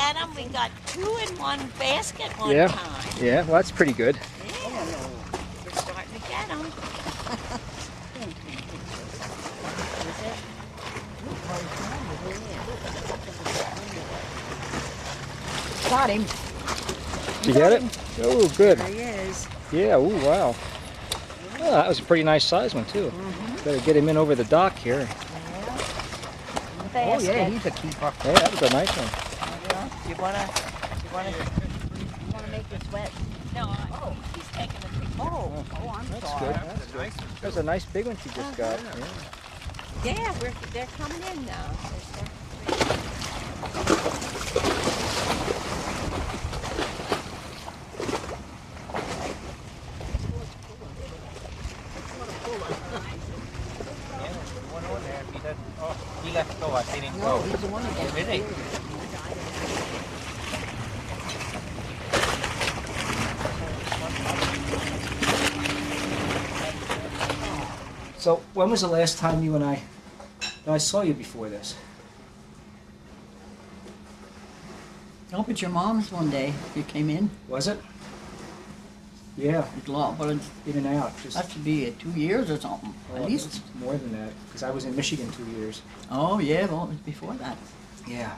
at them. We got 2 in one basket one Yeah. time. Yeah, well, that's pretty good. Yeah, we're starting to get them. Got him. Did you get it? Oh, good. There he is. Yeah, oh, wow. Oh, that was a pretty nice size one, too. Better get him in over the dock here. Oh yeah, he's a keeper. Hey, that was a nice one. You wanna make this wet? No, he's taking a picture. Oh, I'm That's sorry. good. That's good. That's a nice big one she just got. Yeah. Yeah, they're coming in now. No, he's the one that gets Really? So, when was the last time you and I saw you before this? Up at your mom's one day. You came in. Was it? Yeah, It's long, but it's, in and out. Just that should be 2 years or something, oh, at least. it's more than that, because I was in Michigan 2 years. Oh yeah, well it was before that. Yeah.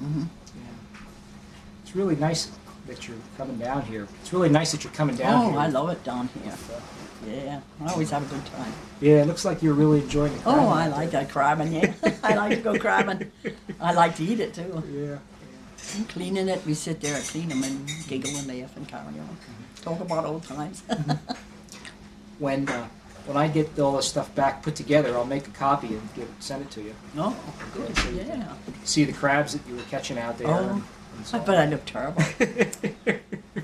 Mm-hmm. Yeah. It's really nice that you're coming down here. It's really nice that you're coming down Oh, here. I love it down here. Yeah, I always have a good time. Yeah, it looks like you're really enjoying the crabbing Oh, I out like there. that crabbing, yeah. I like to go crabbing. I like to eat it too. Yeah. And cleaning it, we sit there and clean them and giggle and laugh and carry on. Talk about old times. When I get all this stuff back put together, I'll make a copy and send it to you. Oh, Yeah, good, so you can yeah. see the crabs that you were catching out there. Oh, and so I bet I look terrible.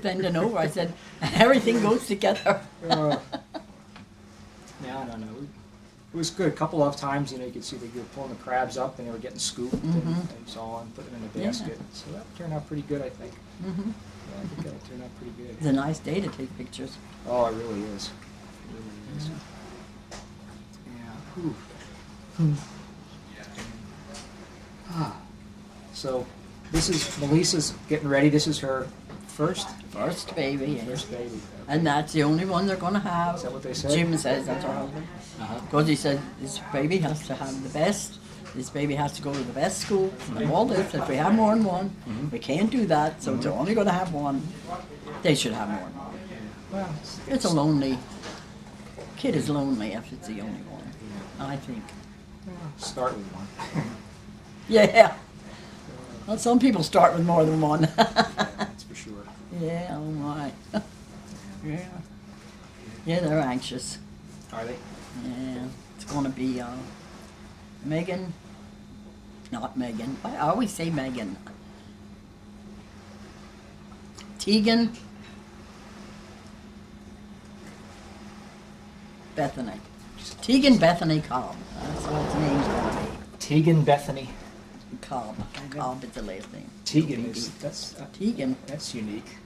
Bending over, I said, everything goes together. Yeah, I don't know. It was good. A couple of times, you could see that you were pulling the crabs up and they were getting scooped and so on, putting them in a Yeah. basket. So that turned out pretty good, I think. Mm-hmm. Yeah, I think that turned out pretty good. It's a nice day to take pictures. Oh, it really is. It really is. Yeah. Whew. Ah. So, this is Melissa's getting ready. This is her first First baby, yes. first baby. And that's the only one they're going to have. Is that what they said? Jim says that's her husband. Uh-huh. Because he said this baby has to have the best. This baby has to go to the best school. And all this. If we have more than one, we can't do that. So they're only going to have one. They should have more. Well, It's a lonely. Kid is lonely if it's the only one. I think. start with one. Yeah. Well, some people start with more than one. That's for sure. Yeah, oh my. Yeah. Yeah, they're anxious. Are they? Yeah. It's going to be Megan. Not Megan. I always say Megan. Tegan. Bethany. Tegan Bethany Cobb. That's what his name's going to be. Tegan Bethany. Cobb. Cobb is the last name. Tegan is Tegan. that's unique.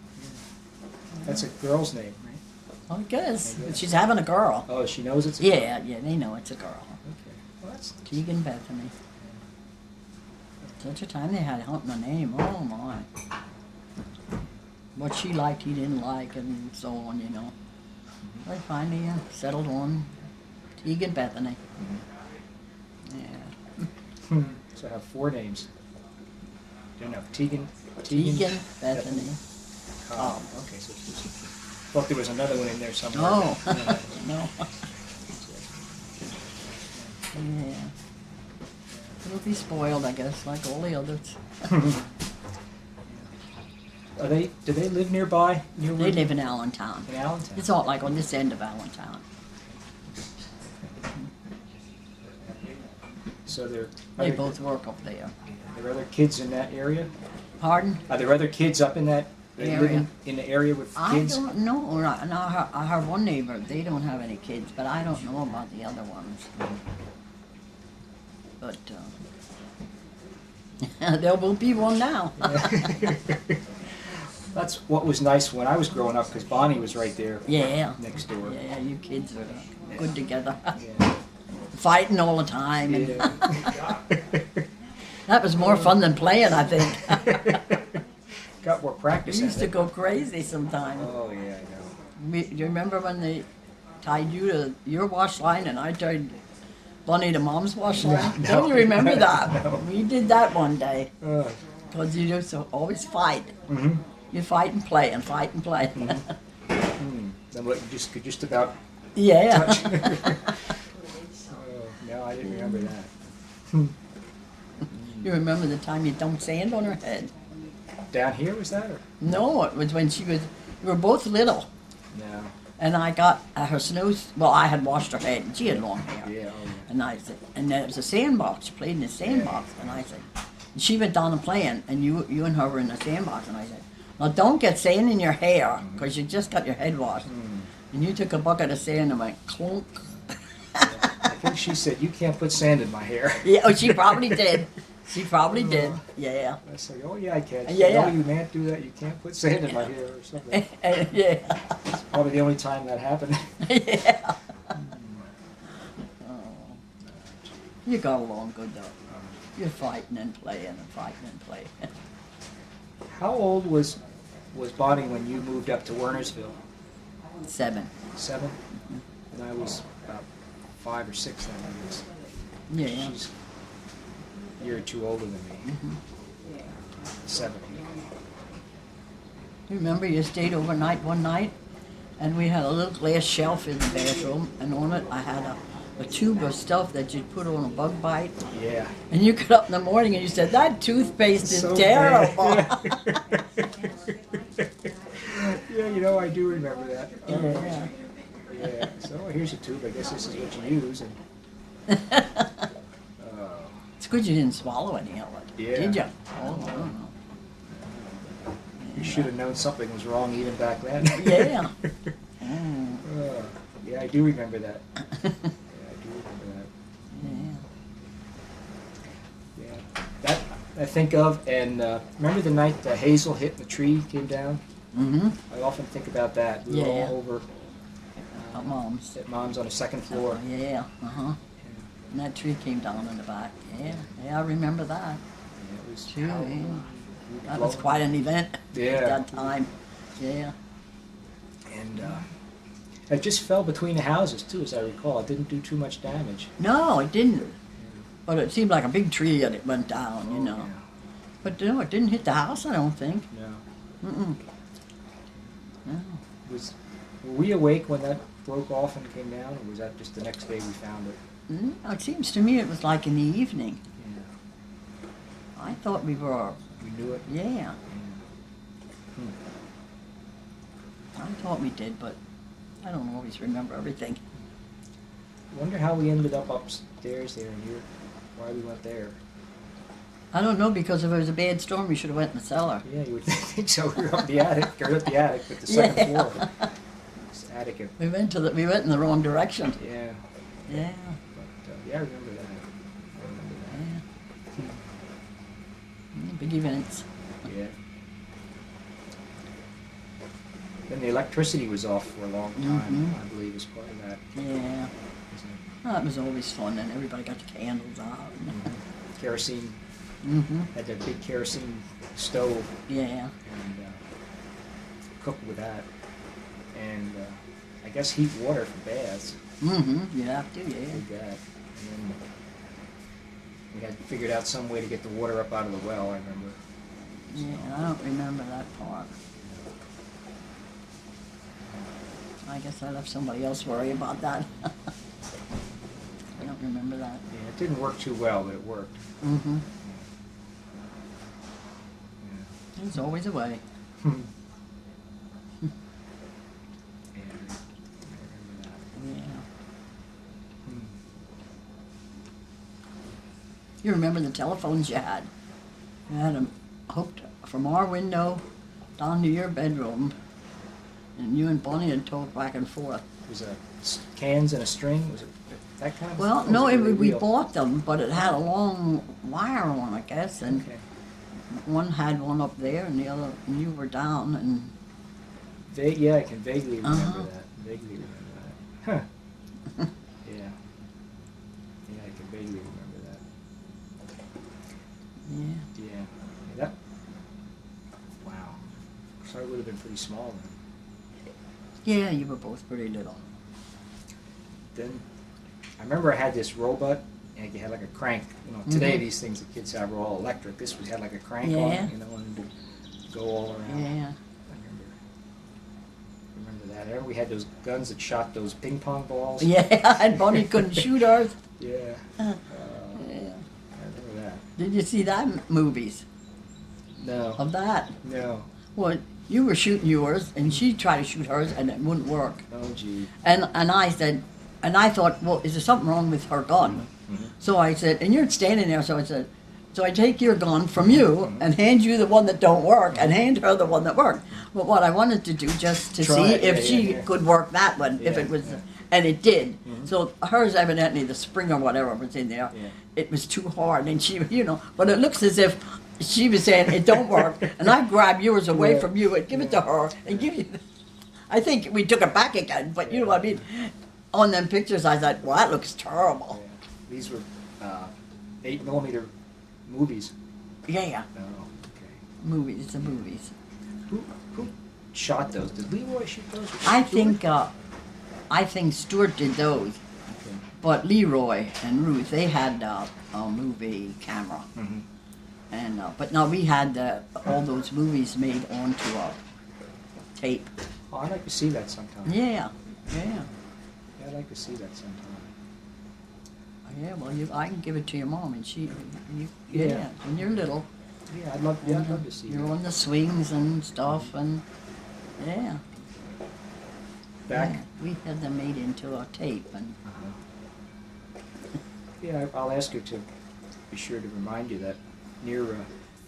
That's a girl's name, right? I guess. But she's having a girl. Oh, she knows it's a Yeah, they know it's a girl. Okay. Well, that's Tegan Bethany. Such a time they had hunting a name. Oh my. What she liked, he didn't like, and so on, They finally settled on Tegan Bethany. Yeah. so I have 4 names. Don't know. Tegan Tegan Bethany. Cobb. Okay, so thought there was another one in there somewhere. Oh. Yeah. No. Yeah. It'll be spoiled, I guess, like all the others. Do they live nearby? They live in Allentown. in Allentown. It's all like on this end of Allentown. So They both work up there. Are there other kids in that area? Pardon? Are there other kids up in that Area. in the area with I kids? don't know. I have one neighbor. They don't have any kids, but I don't know about the other ones. But there will be one now. That's what was nice when I was growing up, because Bonnie was right there Yeah. next door. Yeah, you kids are good together. Yeah. Fighting all the time. And Yeah. That was more fun than playing, I think. Got more We practice in used to it. go crazy sometimes. Oh, yeah, I know. Do you remember when they tied you to your wash line and I tied Bunny to Mom's wash line? No, Don't you remember that? no. We did that one day. Uh, Because you used to always fight. mm-hmm. You fight and play and fight and play. Then what, you just could just about Yeah. touch. Oh, no, I didn't remember that. You remember the time you dumped sand on her head? Down here was that, or? No, it was when we were both little. No. And I got her well, I had washed her head and she had long hair. Yeah, oh, yeah. And I said, and there was a sandbox. She played in the sandbox. And I said, and she went down and playing, and you and her were in the sandbox. And I said, now don't get sand in your hair, because you just got your head washed. And you took a bucket of sand and went clunk. I think she said, you can't put sand in my hair. Yeah, oh, she probably did. She probably did. Yeah. I said, oh, yeah, I can. She Yeah. said, no, you can't do that. You can't put sand in my hair or something. Yeah. It's probably the only time that happened. Yeah. Oh. You got along good though. You're fighting and playing and fighting and playing. How old was Bonnie when you moved up to Wernersville? 7. 7? And I was about 5 or 6 then, I guess. Yeah. She's a year or two older than me. 7. Remember you stayed overnight one night and we had a little glass shelf in the bathroom and on it I had a tube of stuff that you'd put on a bug bite. Yeah. And you got up in the morning and you said, that toothpaste is So terrible. bad. Yeah, you know, I do remember that. Yeah. Yeah. So here's a tube. I guess this is what you use. And, It's good you didn't swallow any of it. Yeah. Did you? Oh, no. you should have known something was wrong even back then. Yeah. Mm. Yeah, I do remember that. Yeah, I do remember that. Yeah. Yeah. That I think of, and remember the night the hazel hit and the tree came down? Mm-hmm. I often think about that. We were Yeah. all over At Mom's. at Mom's on the second floor. Yeah. Uh-huh. And that tree came down in the back. Yeah. Yeah, I remember that. Yeah, it was Too, yeah. we That was blowing- quite an event Yeah. at that time. Yeah. And it just fell between the houses too, as I recall. It didn't do too much damage. No, it didn't. But it seemed like a big tree and it went down, you know. But no, it didn't hit the house, I don't think. No. Mm-mm. No. Were we awake when that broke off and came down, or was that just the next day we found it? No, it seems to me it was like in the evening. Yeah. I thought we were, We knew it. yeah. Hmm. I thought we did, but I don't always remember everything. Wonder how we ended up upstairs there and why we went there. I don't know, because if it was a bad storm, we should have went in the cellar. Yeah, you would think so. We were up the attic, or up the attic, but the second Yeah. floor. This attic. We went in the wrong direction. Yeah. Yeah. But, yeah, I remember that. I remember Yeah. Big events. that. Yeah. Then the electricity was off for a long time, I believe, as part of that. Yeah. Wasn't it? Oh, it was always fun, and everybody got the candles out. Kerosene, Mm-hmm. had that big kerosene stove Yeah. and cooked with that. And I guess heat water for baths. Mm-hmm. You have to, yeah. Did that. And then we had figured out some way to get the water up out of the well, I remember. Yeah, I don't remember that part. I guess I left somebody else worry about that. I don't remember that. Yeah, it didn't work too well, but it worked. Mm-hmm. Yeah. There's always a way. Yeah, I remember that. Yeah. Hmm. You remember the telephones you had? You had them hooked from our window down to your bedroom, and you and Bonnie would talk back and forth. Was it cans and a string? Was it that kind of? Well, or no, was really we real? bought them, but it had a long wire on, I guess, and Okay. one had one up there, and the other, and you were down, and Yeah, I can vaguely remember Uh-huh. that. Vaguely remember that. Huh. Yeah. Yeah, I can vaguely remember that. Yeah. Yeah. That. Wow. So I would have been pretty small then. Yeah, you were both pretty little. Then I remember I had this robot, and it had like a crank. You know, today Mhm. these things the kids have are all electric. This was had like a crank on Yeah. it, you know, and would go all around. Yeah. Remember that. I remember we had those guns that shot those ping pong balls. Yeah, and Bonnie couldn't shoot ours. Yeah. Yeah. I remember that. Did you see that movies No. of that? No. Well, you were shooting yours, and she tried to shoot hers, and it wouldn't work. Oh, gee. And I said, and I thought, well, is there something wrong with her gun? Mhm. So I said, and you're standing there, so I said, so I take your gun from you and hand you the one that don't work, and hand her the one that worked. But what I wanted to do just to Try see it, if yeah, she yeah. could work that one, if Yeah, it was, yeah. and it did. Mhm. So hers evidently, the spring or whatever was in there, Yeah. it was too hard, and she, you know, but it looks as if she was saying it don't work, and I grab yours away Yeah. from you and give it to her and give you. I think we took it back again, but you know what I mean. On them pictures, I thought, well, that looks terrible. Yeah. These were 8mm movies. Yeah, Oh, okay. movies, the movies. Who shot those? Did Leroy shoot those? or I Stoudt? think Stewart did those, Okay. but Leroy and Ruth, they had a movie camera, Mhm. and but no, we had all those movies made onto a tape. Oh, I'd like to see that sometime. Yeah. Yeah, I'd like to see that sometime. Yeah, well, I can give it to your mom, and Yeah. yeah, when you're little, Yeah, I'd love to see you're that. on the swings and stuff, and yeah. Back. Yeah, we had them made into a tape, and Yeah, I'll ask her to be sure to remind you that near,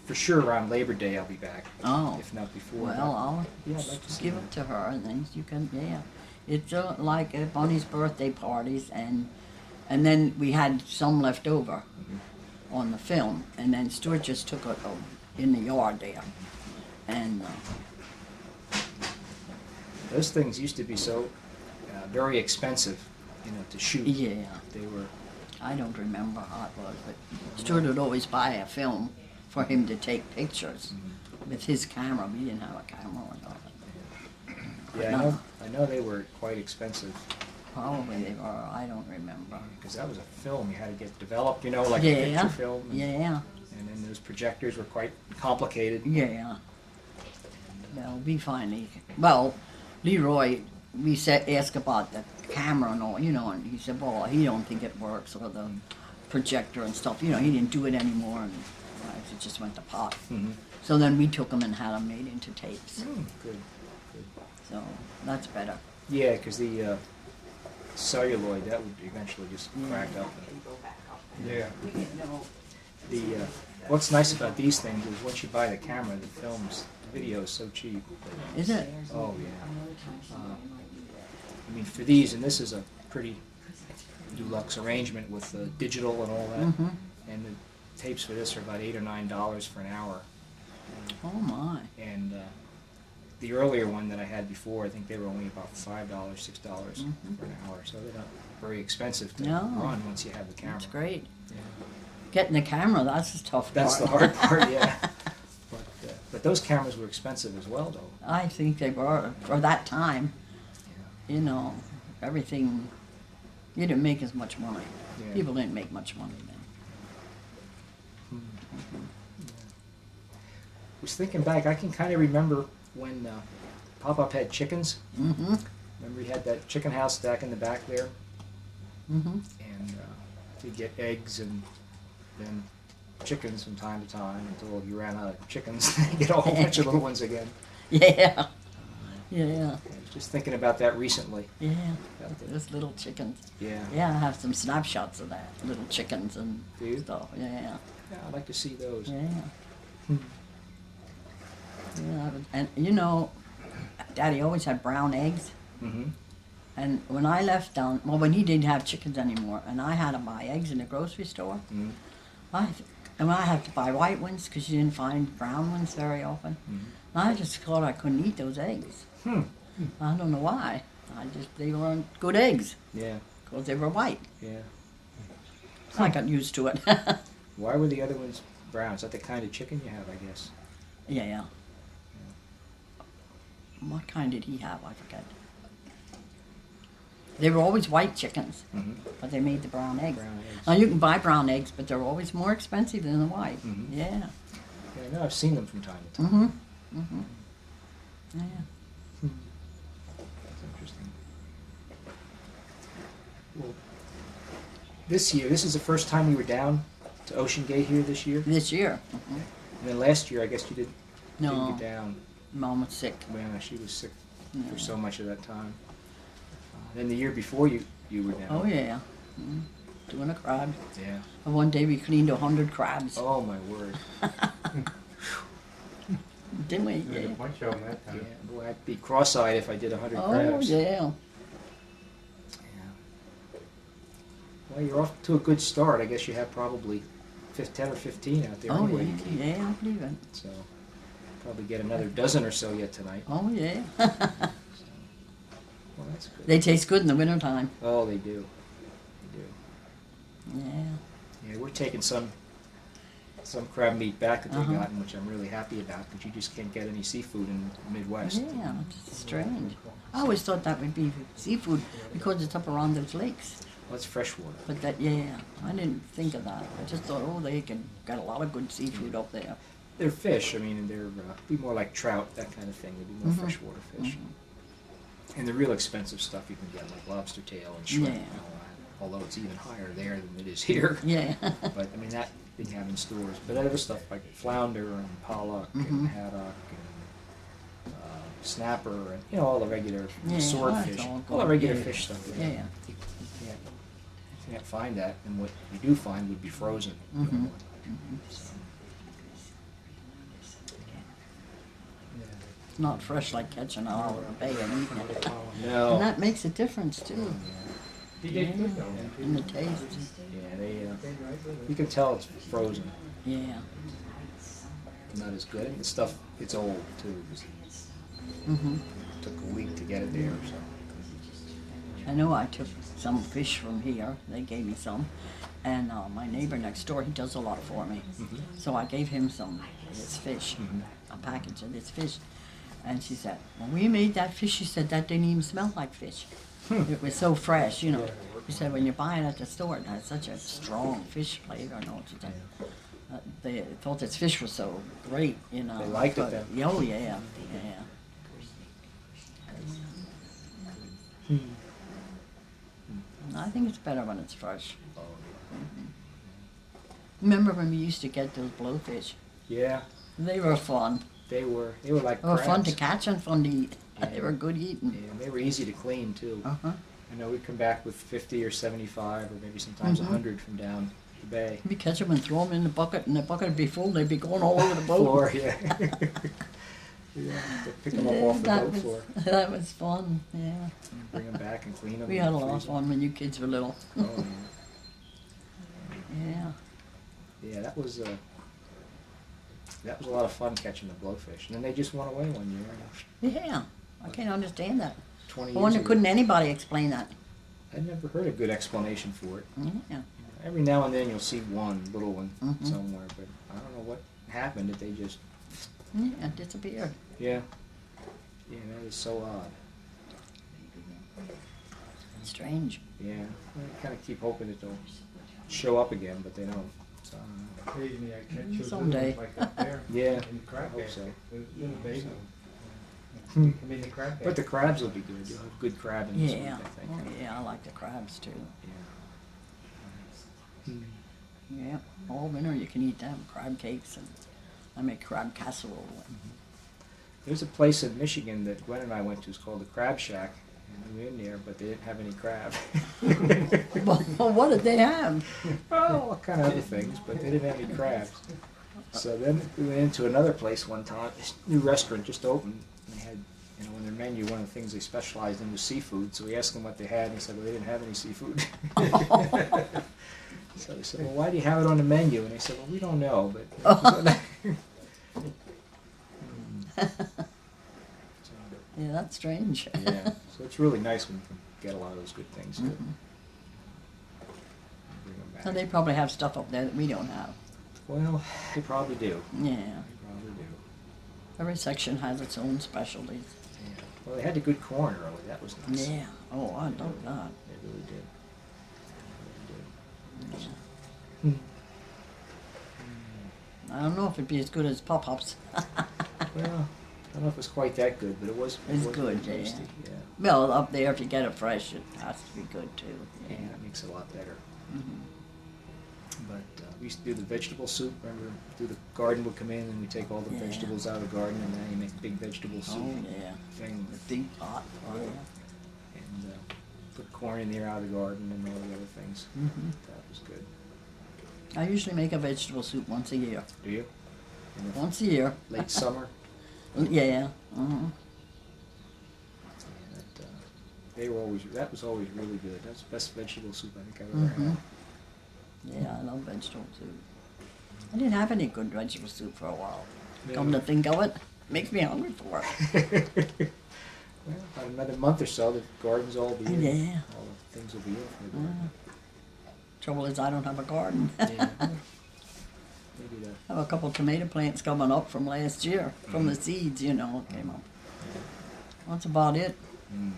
for sure around Labor Day I'll be back. oh, If not before. well, I'll Yeah, I'd like to see give that. it to her, and then you can, yeah. It's like Bonnie's birthday parties, and then we had some left over Mhm. on the film, and then Stuart just took it in the yard there, and Those things used to be so very expensive, you know, to shoot. yeah. They were. I don't remember how it was, but Stuart would always buy a film for him to take pictures with his camera. We didn't have a camera or nothing. Yeah, I know they were quite expensive Probably they were. I don't remember. because that was a film you had to get developed, you know, like a Yeah, picture film. And, yeah, and then those projectors were quite complicated. yeah. Well, we finally. Well, Leroy, we asked about the camera and all, you know, and he said, well, he don't think it works, or the projector and stuff. You know, he didn't do it anymore, and it just went to pot. Mhm. So then we took them and had them made into tapes. Good. So that's better. Yeah, because the celluloid that would eventually just crack up. Yeah. The what's nice about these things is once you buy the camera, the video is so cheap. Is it? Oh yeah. I mean, for these, and this is a pretty deluxe arrangement with digital and all that. Mm-hmm. And the tapes for this are about $8 or $9 for an hour. Oh my. And the earlier one that I had before, I think they were only about $5, $6 for an hour. So they're not very expensive to No. run once you have the camera. That's great. Yeah. Getting the camera, that's the tough part. That's the hard part, yeah. But those cameras were expensive as well, though. I think they were, for that time, Yeah. you know, everything, you didn't make as much money. Yeah. People didn't make much money then. I was thinking back, I can kind of remember when Pop-Up had chickens. Mm-hmm, Remember he had that chicken house back in the back there? mm-hmm. And he'd get eggs and then chickens from time to time until he ran out of chickens. He'd get a whole bunch of little ones again. Yeah, yeah, I was just thinking about that recently. yeah. About the- Those little chickens. Yeah. Yeah, I have some snapshots of that, little chickens and Do you? stuff. Yeah, Yeah, I'd like to see those. yeah. Hmm. Yeah, and you know, Daddy always had brown eggs. Mm-hmm. And when I left down, well, when he didn't have chickens anymore, and I had to buy eggs in the grocery store, Mm-hmm. and I had to buy white ones because you didn't find brown ones very often. Mm-hmm. And I just thought I couldn't eat those eggs. Hmm. I don't know why. They weren't good eggs Yeah. because they were white. Yeah. I got used to it. Why were the other ones Brown. Is that the kind of chicken you have, I guess? Yeah. What kind did he have? I forget. They were always white chickens, Mm-hmm. but they made the brown eggs. Brown eggs. Now you can buy brown eggs, but they're always more expensive than the white. Mhm. Yeah. Yeah, I know. I've seen them from time to time. Mm-hmm. Mm-hmm. Yeah. That's interesting. Well, this year, this is the first time we were down to Ocean Gate here this year. This year. Mm-hmm. And then last year, I guess you didn't No, get down. Mom was sick. Well, she was sick Yeah. for so much of that time. Then the year before you were down. Oh yeah. Mm-hmm. Doing a crab. Yeah. And one day we cleaned 100 crabs. Oh my word. Didn't we? There was Yeah. a bunch of them that Yeah. time. Boy, I'd be cross-eyed if I did 100 Oh crabs. yeah. Yeah. Well, you're off to a good start. I guess you have probably 10 or 15 out there Oh anyway. yeah. Yeah, I believe it. So probably get another dozen or so yet tonight. Oh yeah. Well, that's good. They taste good in the wintertime. Oh, they do. They do. Yeah. Yeah, we're taking some crab meat back that they've Uh-huh. gotten, which I'm really happy about, because you just can't get any seafood in the Midwest. Yeah, it's strange. I always thought that would be seafood because it's up around those lakes. Well, it's freshwater. But that, yeah, I didn't think of that. I just thought, oh, they can get a lot of good seafood up there. They're fish. I mean, they're be more like trout, that kind of thing. They'd be more Mhm. freshwater fish. Mhm. And the real expensive stuff you can get, like lobster tail and shrimp, Yeah. and all that. Although it's even higher there than it is here. Yeah. But I mean, that they have in stores. But other stuff like flounder and pollock Mhm. and haddock and snapper and all the regular Yeah, swordfish, that's all all the good. regular Yeah. fish stuff. Yeah. You can't find that, and what you do find would be frozen. Mhm. It's not fresh like catching it out of the bay and eating it. No. And that makes a difference too. He did good though. In the taste. Yeah, you can tell it's frozen. Yeah. Not as good. And the stuff, it's old too. Mhm. Took a week to get it there, so. I know I took some fish from here. They gave me some. And my neighbor next door, he does a lot for me. Mhm. So I gave him some of his fish, Mhm. a package of this fish. And she said, when we made that fish, she said, that didn't even smell like fish. It was so fresh, you know. She said, when you buy it at the store, it has such a strong fish flavor. No, she said, they thought this fish was so great, you know. They liked it But- then. Oh, yeah, yeah. I think it's better when it's fresh. Oh, Remember when we used to get those blowfish? yeah, They were fun. they were like They were fun to crabs. catch and fun to eat. Yeah. They were good eating. Yeah, they were easy to clean too. Uh-huh. I know we'd come back with 50 or 75 or maybe sometimes Mhm. 100 from down the bay. We catch them and throw them in the bucket, and the bucket would be full. They'd be going all over the boat. Floor, yeah. Yeah, to pick them up off the that boat was, floor. That was fun. Yeah, And bring them back and clean them. we had a lot of fun when you kids were little. Oh, Yeah. yeah, that was a lot of fun catching the blowfish. And then they just went away one year. Yeah, I can't understand that. 20 I years wonder, ago. couldn't anybody explain that? I never heard a good explanation for it. Yeah. Every now and then you'll see one little one Mhm. somewhere, but I don't know what happened. If they just, Yeah, it disappeared. yeah, that is so odd. Strange. Yeah, I kind of keep hoping that they'll show up again, but they don't. So, Occasionally I catch those Someday. little ones like up there. Yeah, In the crab I hope basket. so. Those little baby ones. Hmm. I mean the crab basket. But the crabs will be good. You'll have good crab in this Yeah. week, I think. Oh, yeah, I like the crabs too. Yeah. Yeah, all winter you can eat them. Crab cakes, and I make crab casserole. There's a place in Michigan that Gwen and I went to. It's called the Crab Shack. And we were in there, but they didn't have any crab. Well, what did they have? Oh, all kind of other things, but they didn't have any crabs. So then we went into another place one time. This new restaurant just opened. And they had, on their menu, one of the things they specialized in was seafood. So we asked them what they had, and they said, well, they didn't have any seafood. So we said, well, why do you have it on the menu? And they said, well, we don't know, but. Yeah, that's strange. Yeah, so it's really nice when you can get a lot of those good things. Too. Mhm. Bring them back. So they probably have stuff up there that we don't have. Well, they probably do. Yeah. They probably do. Every section has its own specialties. Yeah. Well, they had the good corn early. That was nice. Yeah. Oh, I love that. They really did. They really did. Yeah. I don't know if it'd be as good as pop-ups. Well, I don't know if it was quite that good, but it was. It's was good, pretty yeah. tasty. Yeah. Well, up there, if you get it fresh, it has to be good too. Yeah, that makes it a lot better. Mhm. But we used to do the vegetable soup. Remember, the garden would come in and we take all the Yeah. vegetables out of the garden, and then you make a big vegetable soup Oh, yeah. thing. The big pot. Oh, yeah. And put corn in there out of the garden and all the other things. Mhm. That was good. I usually make a vegetable soup once a year. Do you? In the Once a year. late summer? Yeah. Uh-huh. Yeah, that, that was always really good. That's the best vegetable soup I think I've ever Mhm. had. Yeah, I love vegetable soup. I didn't have any good vegetable soup for a while. Yeah. Come to think of it, makes me hungry for it. Well, about another month or so, the gardens all be in. Yeah. All the things will be in for the garden. Trouble is, I don't have a garden. Yeah. Maybe that. I have a couple tomato plants coming up from last year, from the seeds, you know, came up. That's about it. Mm.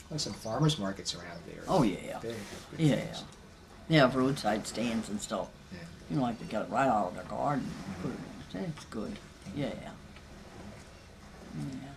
There's some farmers markets around there. Oh, yeah. They have good Yeah. things. They have roadside stands and stuff. Yeah. You know, like they get it right out of their garden. Put it in. It's good. Yeah. Yeah.